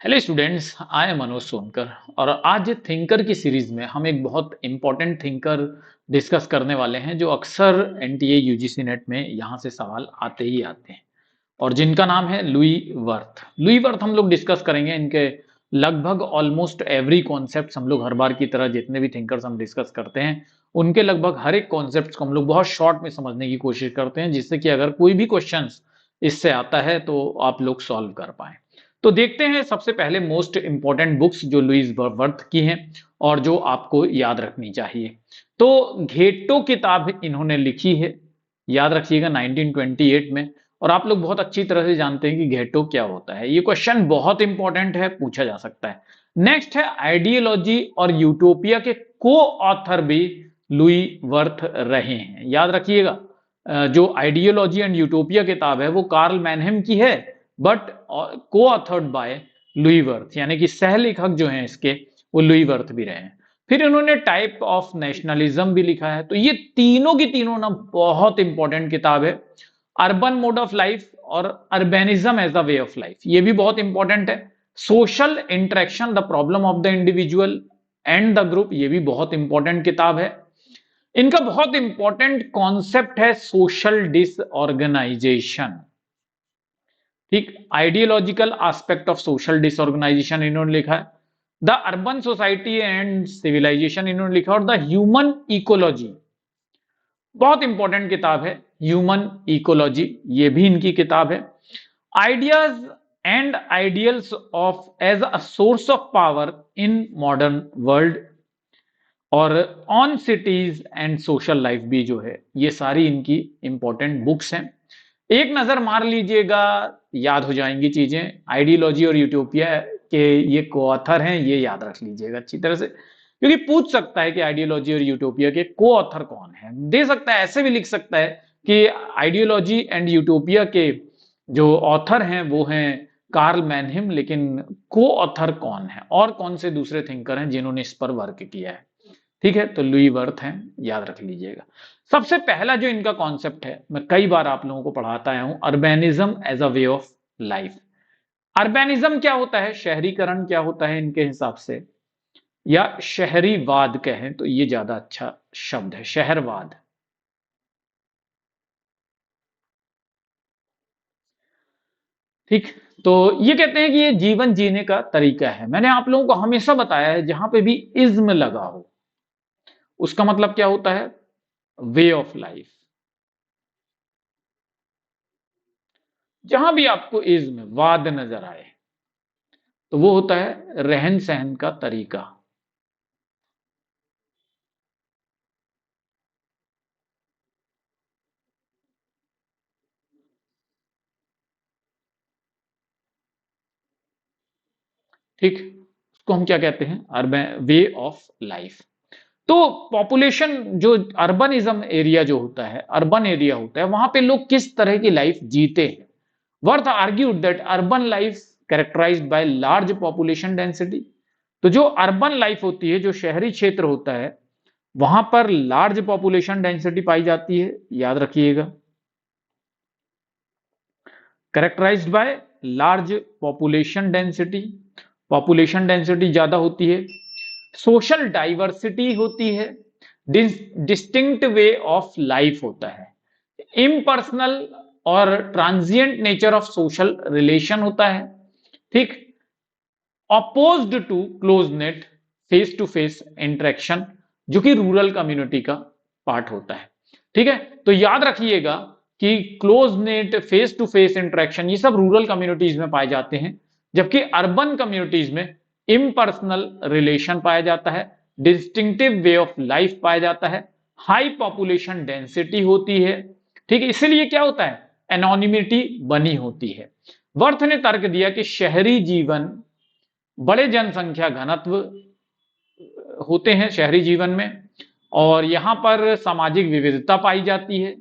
Hello students, I am Manoj Sonkar. और आज thinker की सीरीज में हम एक बहुत इंपॉर्टेंट थिंकर डिस्कस करने वाले हैं जो अक्सर एनटीए यूजीसी नेट में यहाँ से सवाल आते ही आते हैं और जिनका नाम है लुई वर्थ। लुई वर्थ हम लोग डिस्कस करेंगे। इनके लगभग ऑलमोस्ट एवरी कॉन्सेप्ट हम लोग हर बार की तरह जितने भी थिंकर्स हम डिस्कस करते हैं उनके लगभग हर एक कॉन्सेप्ट को हम लोग बहुत शॉर्ट में समझने की कोशिश करते हैं, जिससे कि अगर कोई भी क्वेश्चन इससे आता है तो आप लोग सॉल्व कर पाए। तो देखते हैं सबसे पहले मोस्ट इंपॉर्टेंट बुक्स जो लुईस वर्थ की हैं और जो आपको याद रखनी चाहिए। तो घेटो किताब इन्होंने लिखी है, याद रखिएगा 1928 में। और आप लोग बहुत अच्छी तरह से जानते हैं कि घेटो क्या होता है। ये क्वेश्चन बहुत इंपॉर्टेंट है, पूछा जा सकता है। नेक्स्ट है आइडियोलॉजी और यूटोपिया के को ऑथर भी लुई वर्थ रहे हैं, याद रखिएगा। जो आइडियोलॉजी एंड यूटोपिया किताब है वो कार्ल मैनहेम की है, बट को ऑथर्ड बाय लुई वर्थ, यानी कि सह लेखक जो हैं इसके वो लुई वर्थ भी रहे हैं। फिर इन्होंने टाइप ऑफ नेशनलिज्म भी लिखा है। तो ये तीनों की तीनों ना बहुत इंपॉर्टेंट किताब है। अर्बन मोड ऑफ लाइफ और urbanism as a way of life, ये भी बहुत इंपॉर्टेंट है। Social interaction the problem of the individual and the group, ये भी बहुत इंपॉर्टेंट किताब है। इनका बहुत इंपॉर्टेंट कॉन्सेप्ट है सोशल डिसऑर्गेनाइजेशन। ठीक, ideological aspect of social disorganisation इन्होंने लिखा है। The urban society and civilisation इन्होंने लिखा, और द ह्यूमन इकोलॉजी बहुत इंपॉर्टेंट किताब है। ह्यूमन इकोलॉजी ये भी इनकी किताब है। Ideas and ideals of as a source of power in modern world, और on cities and social life भी जो है, ये सारी इनकी इंपॉर्टेंट बुक्स हैं। एक नजर मार लीजिएगा, याद हो जाएंगी चीजें। आइडियोलॉजी और यूटोपिया के ये को-ऑथर हैं, ये याद रख लीजिएगा अच्छी तरह से, क्योंकि पूछ सकता है कि आइडियोलॉजी और यूटोपिया के को-ऑथर कौन है। दे सकता है, ऐसे भी लिख सकता है कि आइडियोलॉजी एंड यूटोपिया के जो ऑथर हैं वो हैं कार्ल मैनहिम, लेकिन को-ऑथर कौन है और कौन से दूसरे थिंकर हैं जिन्होंने इस पर वर्क किया है। ठीक है, तो लुई वर्थ हैं, याद रख लीजिएगा। सबसे पहला जो इनका कॉन्सेप्ट है, मैं कई बार आप लोगों को पढ़ाता आया हूं, urbanism as a way of life. Urbanism क्या होता है, शहरीकरण क्या होता है इनके हिसाब से, या शहरीवाद कहें तो ये ज्यादा अच्छा शब्द है, शहरवाद। ठीक, तो ये कहते हैं कि ये जीवन जीने का तरीका है। मैंने आप लोगों को हमेशा बताया है जहां पे भी इज्म लगा हो उसका मतलब क्या होता है, वे ऑफ लाइफ। जहां भी आपको इज्म वाद नजर आए तो वो होता है रहन सहन का तरीका। ठीक, उसको हम क्या कहते हैं, अर्बन वे ऑफ लाइफ। तो पॉपुलेशन जो अर्बनिज्म एरिया जो होता है, अर्बन एरिया होता है, वहां पे लोग किस तरह की लाइफ जीते हैं। Wirth argued that urban life characterized by large population density. तो जो अर्बन लाइफ होती है, जो शहरी क्षेत्र होता है, वहां पर लार्ज पॉपुलेशन डेंसिटी पाई जाती है, याद रखिएगा। Characterized by large population density, population density ज्यादा होती है। सोशल डाइवर्सिटी होती है, डिस्टिंक्ट वे ऑफ लाइफ होता है, इम्पर्सनल और transient nature of social relation होता है। ठीक, opposed to close net face to face interaction, जो कि रूरल कम्युनिटी का पार्ट होता है। ठीक है, तो याद रखिएगा कि close net, face to face interaction, ये सब रूरल कम्युनिटीज में पाए जाते हैं, जबकि अर्बन कम्युनिटीज में इम्पर्सनल रिलेशन पाया जाता है, डिस्टिंक्टिव वे ऑफ लाइफ पाया जाता है, हाई पॉपुलेशन डेंसिटी होती है। ठीक है, इसीलिए क्या होता है, एनोनिमिटी बनी होती है। वर्थ ने तर्क दिया कि शहरी जीवन, बड़े जनसंख्या घनत्व होते हैं शहरी जीवन में, और यहां पर सामाजिक विविधता पाई जाती है,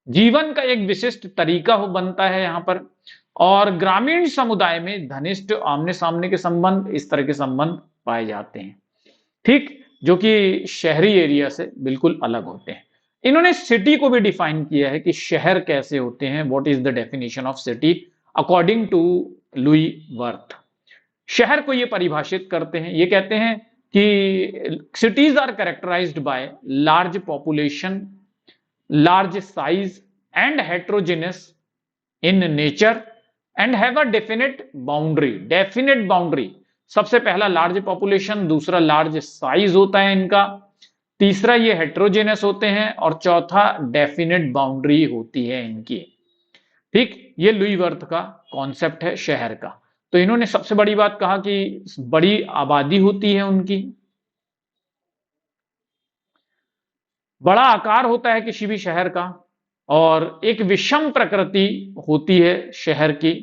जीवन का एक विशिष्ट तरीका हो बनता है यहां पर, और ग्रामीण समुदाय में घनिष्ठ आमने सामने के संबंध, इस तरह के संबंध पाए जाते हैं। ठीक, जो कि शहरी एरिया से बिल्कुल अलग होते हैं। इन्होंने सिटी को भी डिफाइन किया है कि शहर कैसे होते हैं, what is the definition of city according to Louis Wirth. शहर को ये परिभाषित करते हैं, ये कहते हैं कि cities are characterized by large population, large size and heterogeneous in nature and have a definite boundary. Definite boundary, सबसे पहला लार्ज पॉपुलेशन, दूसरा लार्ज साइज होता है इनका, तीसरा ये हेट्रोजेनस होते हैं, और चौथा डेफिनेट बाउंड्री होती है इनकी। ठीक, ये लुई वर्थ का कॉन्सेप्ट है शहर का। तो इन्होंने सबसे बड़ी बात कहा कि बड़ी आबादी होती है उनकी, बड़ा आकार होता है किसी भी शहर का, और एक विषम प्रकृति होती है शहर की।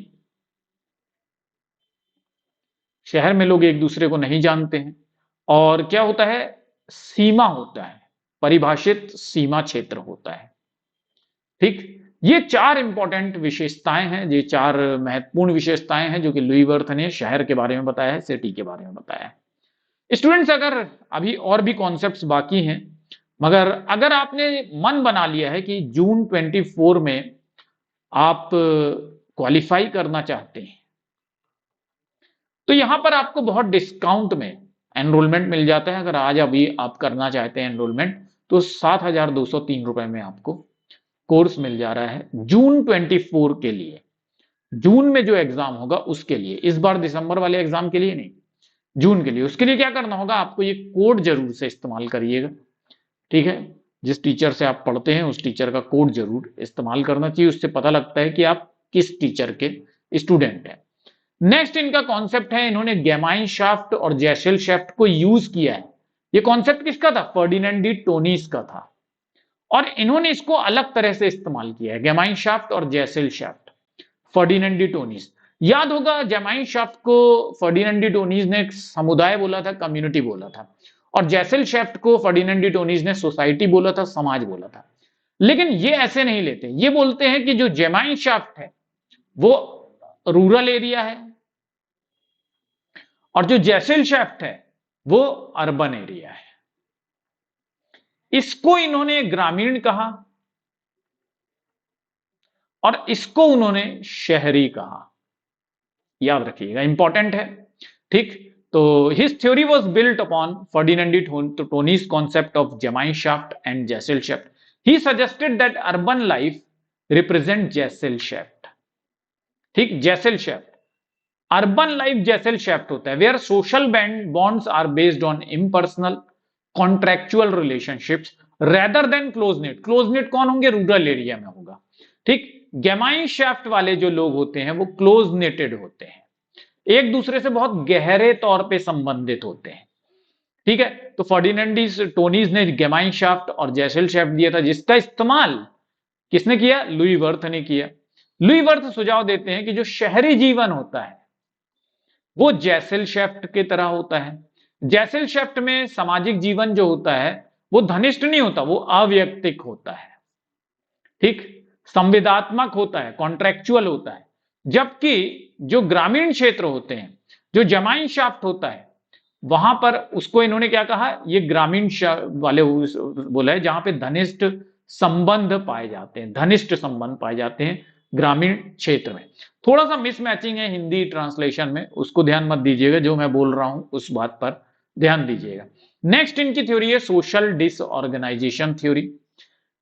शहर में लोग एक दूसरे को नहीं जानते हैं, और क्या होता है, सीमा होता है, परिभाषित सीमा क्षेत्र होता है। ठीक, ये चार इंपॉर्टेंट विशेषताएं हैं, ये चार महत्वपूर्ण विशेषताएं हैं जो कि लुई वर्थ ने शहर के बारे में बताया है, सिटी के बारे में बताया है। स्टूडेंट्स, अगर अभी और भी कॉन्सेप्ट्स बाकी हैं, मगर अगर आपने मन बना लिया है कि जून 24 में आप क्वालिफाई करना चाहते हैं, तो यहां पर आपको बहुत डिस्काउंट में एनरोलमेंट मिल जाता है। अगर आज अभी आप करना चाहते हैं एनरोलमेंट, तो 7,203 रुपए में आपको कोर्स मिल जा रहा है जून 24 के लिए। जून में जो एग्जाम होगा उसके लिए, इस बार दिसंबर वाले एग्जाम के लिए नहीं, जून के लिए। उसके लिए क्या करना होगा, आपको ये कोड जरूर से इस्तेमाल करिएगा। ठीक है, जिस टीचर से आप पढ़ते हैं उस टीचर का कोड जरूर इस्तेमाल करना चाहिए, उससे पता लगता है कि आप किस टीचर के स्टूडेंट हैं। नेक्स्ट इनका कॉन्सेप्ट है, इन्होंने गेमाइनशाफ्ट और जेसेलशैफ्ट को यूज किया है। ये कॉन्सेप्ट किसका था, फर्डिनेंड डी टोनीस का था, और इन्होंने इसको अलग तरह से इस्तेमाल किया है, गेमाइनशाफ्ट और जेसेलशैफ्ट, फर्डिनेंड डी टोनीस। याद होगा गेमाइनशाफ्ट को फर्डिनेंड डी टोनीस ने एक समुदाय बोला था, कम्युनिटी बोला था, और जेसेलशैफ्ट को फर्डिनेंड डी टोनीस ने सोसाइटी बोला था, समाज बोला था। लेकिन ये ऐसे नहीं लेते, ये बोलते हैं कि जो गेमाइनशाफ्ट है वो रूरल एरिया है, और जो जेसेलशैफ्ट है वो अर्बन एरिया है। इसको इन्होंने ग्रामीण कहा और इसको उन्होंने शहरी कहा, याद रखिएगा, इंपॉर्टेंट है। ठीक, तो his theory was built upon Ferdinand de Tonnies concept of Gemeinschaft and Gesellschaft. He suggested that urban life represent Gesellschaft. ठीक, जेसेलशैफ्ट, अर्बन लाइफ जेसेलशैफ्ट होता है, where social bonds are based on impersonal contractual relationships rather than close knit. Close knit कौन होंगे, rural area में होगा। ठीक, गेमाइनशाफ्ट वाले जो लोग होते हैं वो क्लोज नेटेड होते हैं, एक दूसरे से बहुत गहरे तौर पे संबंधित होते हैं। ठीक है, तो फर्डिनेंड डी टोनीस ने गेमाइनशाफ्ट और जेसेलशैफ्ट दिया था, जिसका इस्तेमाल किसने किया, लुई वर्थ ने किया। लुई वर्थ सुझाव देते हैं कि जो शहरी जीवन होता है वो जेसेलशैफ्ट की तरह होता है। जेसेलशैफ्ट में सामाजिक जीवन जो होता है वो धनिष्ठ नहीं होता, वो अवैयक्तिक होता है। ठीक, संविदात्मक होता है, कॉन्ट्रैक्चुअल होता है। जबकि जो ग्रामीण क्षेत्र होते हैं, जो गेमाइनशाफ्ट होता है, वहां पर उसको इन्होंने क्या कहा, ये ग्रामीण वाले बोला है जहां पे धनिष्ठ संबंध पाए जाते हैं, धनिष्ठ संबंध पाए जाते हैं ग्रामीण क्षेत्र में। थोड़ा सा मिसमैचिंग है हिंदी ट्रांसलेशन में, उसको ध्यान मत दीजिएगा, जो मैं बोल रहा हूं उस बात पर ध्यान दीजिएगा। नेक्स्ट इनकी थ्योरी है सोशल डिसऑर्गेनाइजेशन थ्योरी।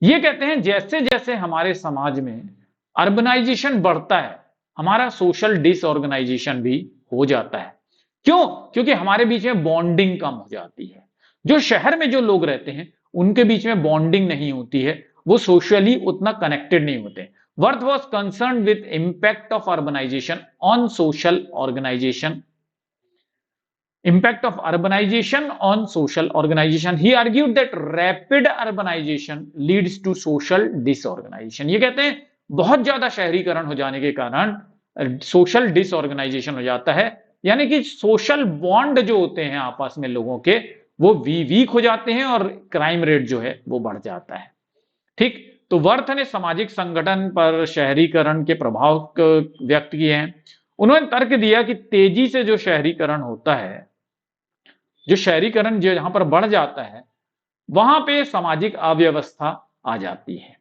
ये कहते हैं जैसे जैसे हमारे समाज में अर्बनाइजेशन बढ़ता है, हमारा सोशल डिसऑर्गेनाइजेशन भी हो जाता है। क्यों, क्योंकि हमारे बीच में बॉन्डिंग कम हो जाती है। जो शहर में जो लोग रहते हैं उनके बीच में बॉन्डिंग नहीं होती है, वो सोशली उतना कनेक्टेड नहीं होते। Wirth was concern with impact of urbanization on social organization, impact of urbanization on social organization. He argued that rapid urbanization leads to social disorganization. ये कहते हैं बहुत ज्यादा शहरीकरण हो जाने के कारण सोशल डिसऑर्गेनाइजेशन हो जाता है, यानी कि सोशल बॉन्ड जो होते हैं आपस में लोगों के वो वीक हो जाते हैं और क्राइम रेट जो है वो बढ़ जाता है। ठीक, तो वर्थ ने सामाजिक संगठन पर शहरीकरण के प्रभाव व्यक्त किए हैं। उन्होंने तर्क दिया कि तेजी से जो शहरीकरण होता है, जो शहरीकरण जो जहां पर बढ़ जाता है वहां पे सामाजिक अव्यवस्था आ जाती है।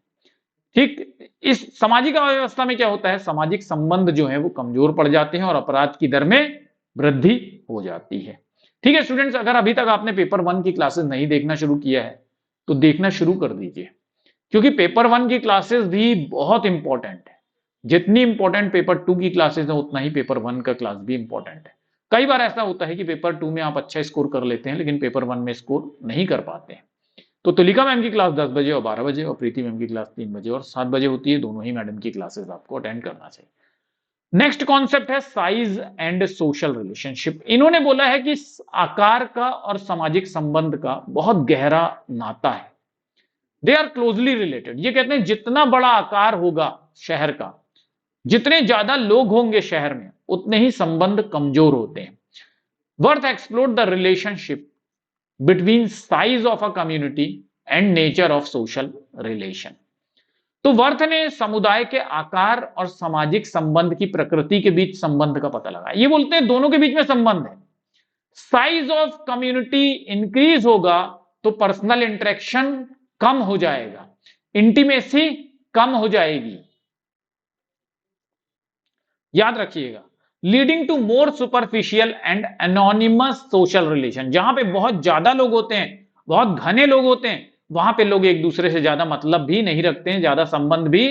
ठीक, इस सामाजिक अव्यवस्था में क्या होता है, सामाजिक संबंध जो है वो कमजोर पड़ जाते हैं और अपराध की दर में वृद्धि हो जाती है। ठीक है स्टूडेंट्स, अगर अभी तक आपने पेपर 1 की क्लासेस नहीं देखना शुरू किया है तो देखना शुरू कर दीजिए, क्योंकि पेपर 1 की क्लासेस भी बहुत इंपॉर्टेंट है। जितनी इंपॉर्टेंट पेपर 2 की क्लासेस है उतना ही पेपर 1 का क्लास भी इंपॉर्टेंट है। कई बार ऐसा होता है कि पेपर 2 में आप अच्छा स्कोर कर लेते हैं लेकिन पेपर 1 में स्कोर नहीं कर पाते हैं। तो तुलिका मैम की क्लास 10 बजे और 12 बजे और प्रीति मैम की क्लास 3 बजे और 7 बजे होती है। दोनों ही मैडम की क्लासेस आपको अटेंड करना चाहिए। नेक्स्ट कॉन्सेप्ट है साइज एंड सोशल रिलेशनशिप। इन्होंने बोला है कि आकार का और सामाजिक संबंध का बहुत गहरा नाता है। They are closely related. ये कहते हैं जितना बड़ा आकार होगा शहर का, जितने ज्यादा लोग होंगे शहर में, उतने ही संबंध कमजोर होते हैं। Worth explore the relationship between size of a community and nature of social relation. तो वर्थ ने समुदाय के आकार और सामाजिक संबंध की प्रकृति के बीच संबंध का पता लगाया। ये बोलते हैं दोनों के बीच में संबंध है। साइज ऑफ कम्युनिटी इंक्रीज होगा तो पर्सनल इंटरेक्शन कम हो जाएगा, इंटीमेसी कम हो जाएगी। याद रखिएगा, leading to more superficial and anonymous social relation. जहां पे बहुत ज्यादा लोग होते हैं, बहुत घने लोग होते हैं, वहां पे लोग एक दूसरे से ज्यादा मतलब भी नहीं रखते हैं, ज्यादा संबंध भी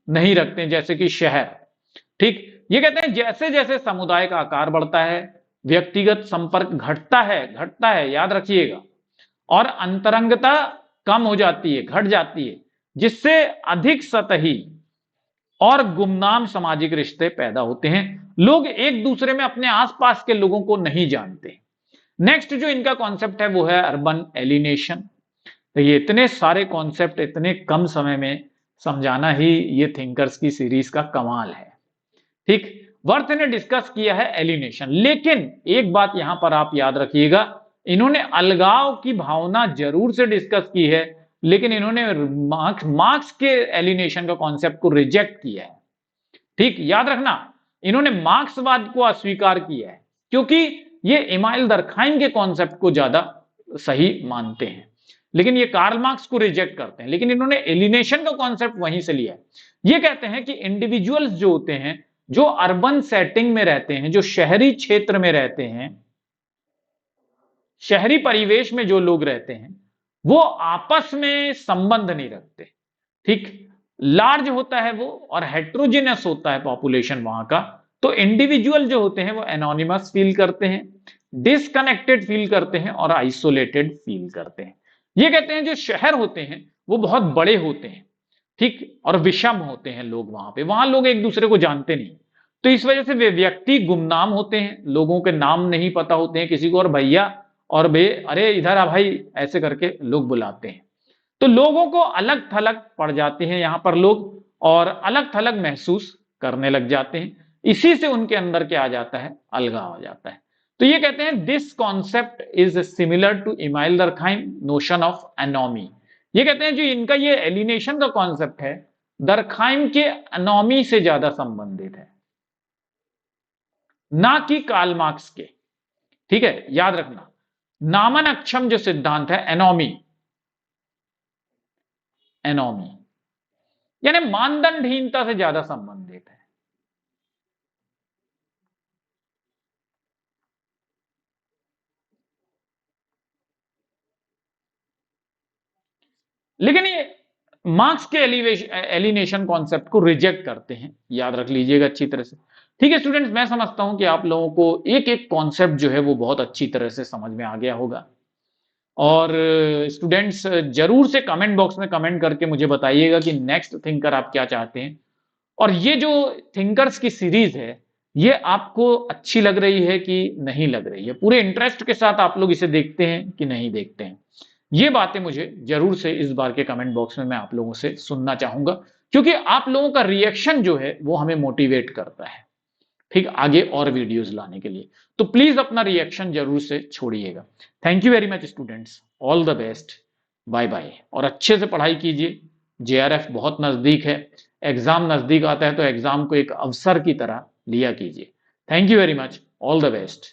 नहीं रखते हैं, जैसे कि शहर। ठीक, ये कहते हैं जैसे जैसे समुदाय का आकार बढ़ता है, व्यक्तिगत संपर्क घटता है, याद रखिएगा, और अंतरंगता कम हो जाती है, घट जाती है, जिससे अधिक सतही और गुमनाम सामाजिक रिश्ते पैदा होते हैं। लोग एक दूसरे में अपने आसपास के लोगों को नहीं जानते। नेक्स्ट जो इनका कॉन्सेप्ट है वो है अर्बन एलिनेशन। तो ये इतने सारे कॉन्सेप्ट इतने कम समय में समझाना ही ये थिंकर्स की सीरीज का कमाल है। ठीक, वर्थ ने डिस्कस किया है एलिनेशन, लेकिन एक बात यहां पर आप याद रखिएगा, इन्होंने अलगाव की भावना जरूर से डिस्कस की है, लेकिन इन्होंने मार्क्स के एलिनेशन का कॉन्सेप्ट को रिजेक्ट किया है। ठीक, याद रखना, इन्होंने मार्क्सवाद को अस्वीकार किया है, क्योंकि ये इमाइल दरखाइम के कॉन्सेप्ट को ज्यादा सही मानते हैं, लेकिन ये कार्ल मार्क्स को रिजेक्ट करते हैं। लेकिन इन्होंने एलिनेशन का कॉन्सेप्ट वहीं से लिया है। ये कहते हैं कि इंडिविजुअल्स जो होते हैं, जो अर्बन सेटिंग में रहते हैं, जो शहरी क्षेत्र में रहते हैं, शहरी परिवेश में जो लोग रहते हैं, वो आपस में संबंध नहीं रखते। ठीक, लार्ज होता है वो और हेट्रोजिनस होता है पॉपुलेशन वहां का। तो इंडिविजुअल जो होते हैं वो एनोनिमस फील करते हैं, डिसकनेक्टेड फील करते हैं और आइसोलेटेड फील करते हैं। ये कहते हैं जो शहर होते हैं वो बहुत बड़े होते हैं, ठीक, और विषम होते हैं लोग वहां पे, वहां लोग एक दूसरे को जानते नहीं। तो इस वजह से वे व्यक्ति गुमनाम होते हैं, लोगों के नाम नहीं पता होते हैं किसी को, और भैया और बे, अरे इधर आ भाई, ऐसे करके लोग बुलाते हैं। तो लोगों को अलग थलग पड़ जाते हैं यहां पर लोग, और अलग थलग महसूस करने लग जाते हैं। इसी से उनके अंदर क्या आ जाता है, अलगाव आ जाता है। तो ये कहते हैं this concept is similar to Emile Durkheim notion of anomie. ये कहते हैं जो इनका ये एलिनेशन का कॉन्सेप्ट है, दरखाइम के एनोमी से ज्यादा संबंधित है, ना कि कार्ल मार्क्स के। ठीक है, याद रखना, नामन अक्षम जो सिद्धांत है एनोमी, एनोमी यानी मानदंडहीनता से ज्यादा संबंधित है। लेकिन ये मार्क्स के एलिनेशन कॉन्सेप्ट को रिजेक्ट करते हैं, याद रख लीजिएगा अच्छी तरह से। ठीक है स्टूडेंट्स, मैं समझता हूं कि आप लोगों को एक एक कॉन्सेप्ट जो है वो बहुत अच्छी तरह से समझ में आ गया होगा। और स्टूडेंट्स जरूर से कमेंट बॉक्स में कमेंट करके मुझे बताइएगा कि नेक्स्ट थिंकर आप क्या चाहते हैं, और ये जो थिंकर्स की सीरीज है ये आपको अच्छी लग रही है कि नहीं लग रही है, पूरे इंटरेस्ट के साथ आप लोग इसे देखते हैं कि नहीं देखते हैं। ये बातें मुझे जरूर से इस बार के कमेंट बॉक्स में मैं आप लोगों से सुनना चाहूंगा, क्योंकि आप लोगों का रिएक्शन जो है वो हमें मोटिवेट करता है, ठीक, आगे और वीडियोस लाने के लिए। तो प्लीज अपना रिएक्शन जरूर से छोड़िएगा। Thank you very much students, all the best, bye bye, और अच्छे से पढ़ाई कीजिए। जेआरएफ बहुत नजदीक है, एग्जाम नजदीक आता है तो एग्जाम को एक अवसर की तरह लिया कीजिए। Thank you very much, all the best.